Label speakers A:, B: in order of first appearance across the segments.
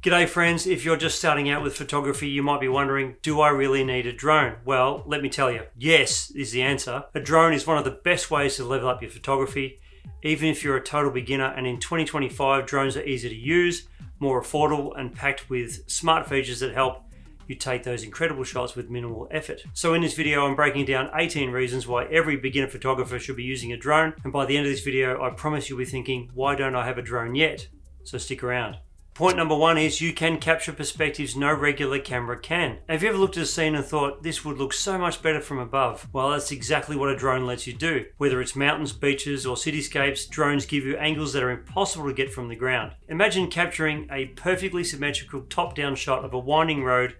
A: G'day friends, if you're just starting out with photography, you might be wondering, do I really need a drone? Well, let me tell you, yes is the answer. A drone is one of the best ways to level up your photography, even if you're a total beginner, and in 2025, drones are easy to use, more affordable, and packed with smart features that help you take those incredible shots with minimal effort. So in this video, I'm breaking down 18 reasons why every beginner photographer should be using a drone, and by the end of this video, I promise you'll be thinking, why don't I have a drone yet? So stick around. Point number one is you can capture perspectives no regular camera can. Have you ever looked at a scene and thought, this would look so much better from above? Well, that's exactly what a drone lets you do. Whether it's mountains, beaches, or cityscapes, drones give you angles that are impossible to get from the ground. Imagine capturing a perfectly symmetrical top-down shot of a winding road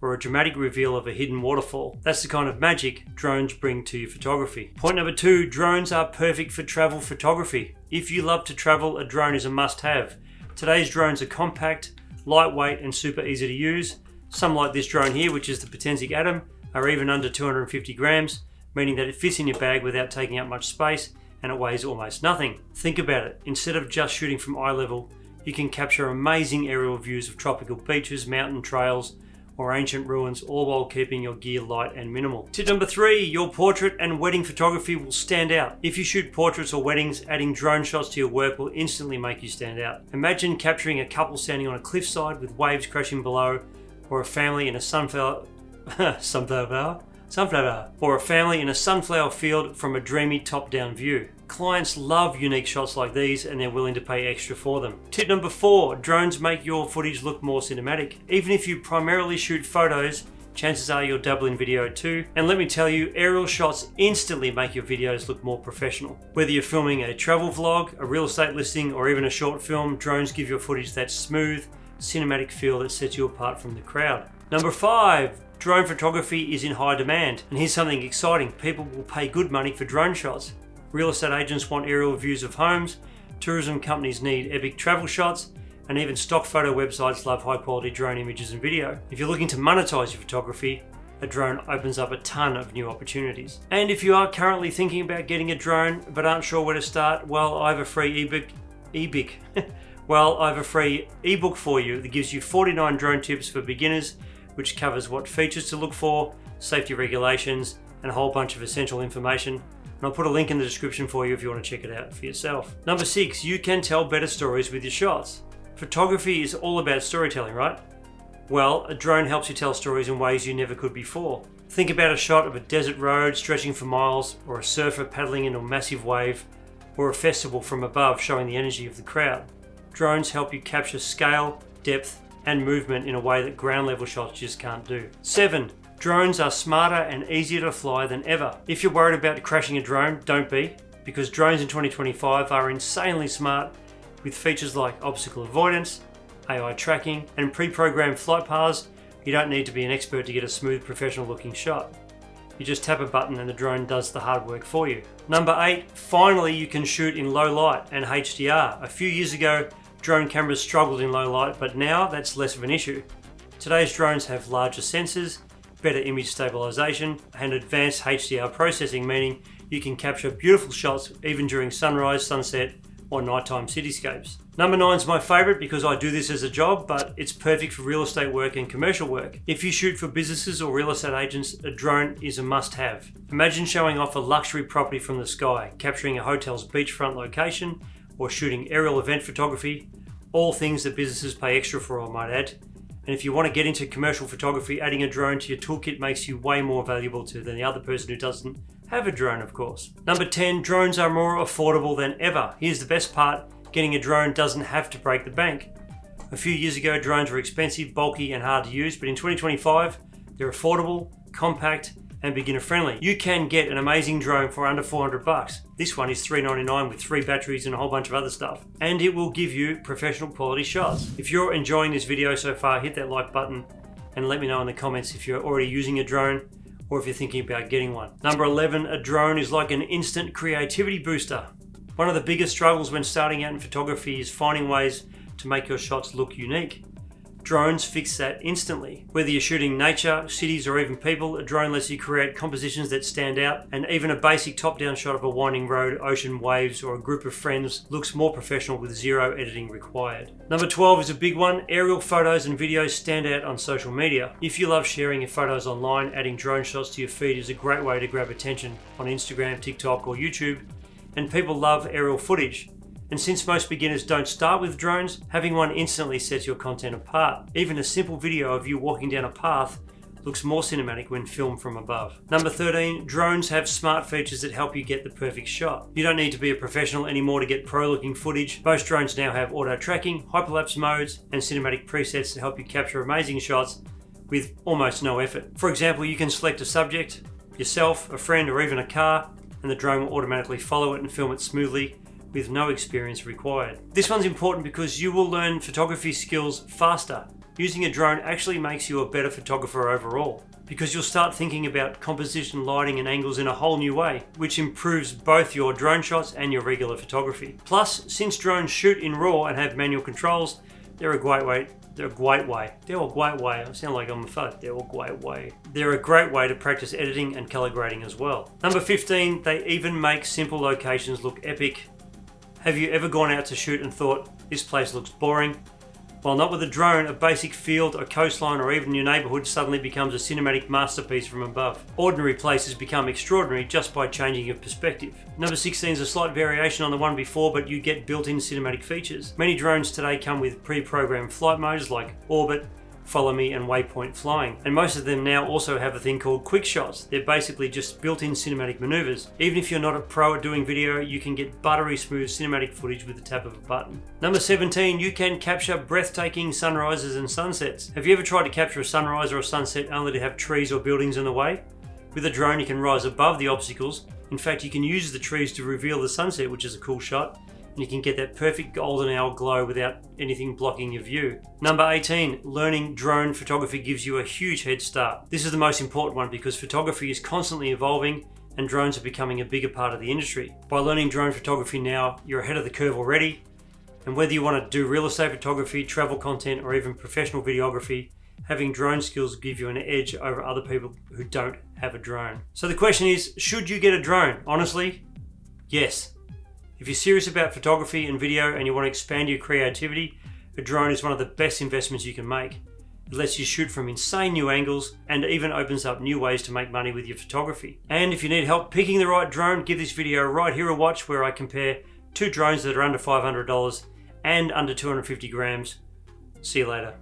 A: or a dramatic reveal of a hidden waterfall. That's the kind of magic drones bring to your photography. Point number two, drones are perfect for travel photography. If you love to travel, a drone is a must-have. Today's drones are compact, lightweight, and super easy to use. Some like this drone here, which is the Potensic Atom, are even under 250 grams, meaning that it fits in your bag without taking up much space, and it weighs almost nothing. Think about it, instead of just shooting from eye level, you can capture amazing aerial views of tropical beaches, mountain trails, or ancient ruins, all while keeping your gear light and minimal. Tip number three, your portrait and wedding photography will stand out. If you shoot portraits or weddings, adding drone shots to your work will instantly make you stand out. Imagine capturing a couple standing on a cliffside with waves crashing below, or a family in a sunflower field from a dreamy top-down view. Clients love unique shots like these, and they're willing to pay extra for them. Tip number four, drones make your footage look more cinematic. Even if you primarily shoot photos, chances are you'll dabble in video too. And let me tell you, aerial shots instantly make your videos look more professional. Whether you're filming a travel vlog, a real estate listing, or even a short film, drones give your footage that smooth, cinematic feel that sets you apart from the crowd. Number five, drone photography is in high demand. And here's something exciting, people will pay good money for drone shots. Real estate agents want aerial views of homes, tourism companies need epic travel shots, and even stock photo websites love high quality drone images and video. If you're looking to monetize your photography, a drone opens up a ton of new opportunities. And if you are currently thinking about getting a drone but aren't sure where to start, well, I have a free ebook for you that gives you 49 drone tips for beginners, which covers what features to look for, safety regulations, and a whole bunch of essential information. And I'll put a link in the description for you if you want to check it out for yourself. Number six, you can tell better stories with your shots. Photography is all about storytelling, right? Well, a drone helps you tell stories in ways you never could before. Think about a shot of a desert road stretching for miles, or a surfer paddling in a massive wave, or a festival from above showing the energy of the crowd. Drones help you capture scale, depth, and movement in a way that ground level shots just can't do. 7. Drones are smarter and easier to fly than ever. If you're worried about crashing a drone, don't be, because drones in 2025 are insanely smart with features like obstacle avoidance, AI tracking, and pre-programmed flight paths. You don't need to be an expert to get a smooth, professional looking shot. You just tap a button and the drone does the hard work for you. Number 8, finally you can shoot in low light and HDR. A few years ago, drone cameras struggled in low light, but now that's less of an issue. Today's drones have larger sensors, better image stabilization, and advanced HDR processing, meaning you can capture beautiful shots even during sunrise, sunset, or nighttime cityscapes. Number 9 is my favorite because I do this as a job, but it's perfect for real estate work and commercial work. If you shoot for businesses or real estate agents, a drone is a must-have. Imagine showing off a luxury property from the sky, capturing a hotel's beachfront location, or shooting aerial event photography, all things that businesses pay extra for, I might add. And if you want to get into commercial photography, adding a drone to your toolkit makes you way more valuable than the other person who doesn't have a drone, of course. Number 10, drones are more affordable than ever. Here's the best part, getting a drone doesn't have to break the bank. A few years ago, drones were expensive, bulky, and hard to use, but in 2025, they're affordable, compact, and beginner friendly. You can get an amazing drone for under $400. This one is $399 with 3 batteries and a whole bunch of other stuff. And it will give you professional quality shots. If you're enjoying this video so far, hit that like button and let me know in the comments if you're already using a drone or if you're thinking about getting one. Number 11, a drone is like an instant creativity booster. One of the biggest struggles when starting out in photography is finding ways to make your shots look unique. Drones fix that instantly. Whether you're shooting nature, cities, or even people, a drone lets you create compositions that stand out, and even a basic top-down shot of a winding road, ocean waves, or a group of friends looks more professional with zero editing required. Number 12 is a big one. Aerial photos and videos stand out on social media. If you love sharing your photos online, adding drone shots to your feed is a great way to grab attention on Instagram, TikTok, or YouTube, and people love aerial footage. And since most beginners don't start with drones, having one instantly sets your content apart. Even a simple video of you walking down a path looks more cinematic when filmed from above. Number 13, drones have smart features that help you get the perfect shot. You don't need to be a professional anymore to get pro-looking footage. Most drones now have auto tracking, hyperlapse modes, and cinematic presets to help you capture amazing shots with almost no effort. For example, you can select a subject, yourself, a friend, or even a car, and the drone will automatically follow it and film it smoothly with no experience required. This one's important because you will learn photography skills faster. Using a drone actually makes you a better photographer overall, because you'll start thinking about composition, lighting, and angles in a whole new way, which improves both your drone shots and your regular photography. Plus, since drones shoot in RAW and have manual controls, they're a great way to practice editing and color grading as well. Number 15, they even make simple locations look epic. Have you ever gone out to shoot and thought, this place looks boring? Well, not with a drone. A basic field, a coastline, or even your neighborhood suddenly becomes a cinematic masterpiece from above. Ordinary places become extraordinary just by changing your perspective. Number 16 is a slight variation on the one before, but you get built-in cinematic features. Many drones today come with pre-programmed flight modes like orbit, follow me, and waypoint flying. And most of them now also have a thing called quick shots. They're basically just built-in cinematic maneuvers. Even if you're not a pro at doing video, you can get buttery smooth cinematic footage with the tap of a button. Number 17, you can capture breathtaking sunrises and sunsets. Have you ever tried to capture a sunrise or a sunset only to have trees or buildings in the way? With a drone, you can rise above the obstacles. In fact, you can use the trees to reveal the sunset, which is a cool shot. And you can get that perfect golden hour glow without anything blocking your view. Number 18, learning drone photography gives you a huge head start. This is the most important one because photography is constantly evolving and drones are becoming a bigger part of the industry. By learning drone photography now, you're ahead of the curve already. And whether you want to do real estate photography, travel content, or even professional videography, having drone skills give you an edge over other people who don't have a drone. So the question is, should you get a drone? Honestly, yes. If you're serious about photography and video and you want to expand your creativity, a drone is one of the best investments you can make. It lets you shoot from insane new angles and even opens up new ways to make money with your photography. And if you need help picking the right drone, give this video right here a watch where I compare two drones that are under $500 and under 250 grams. See you later.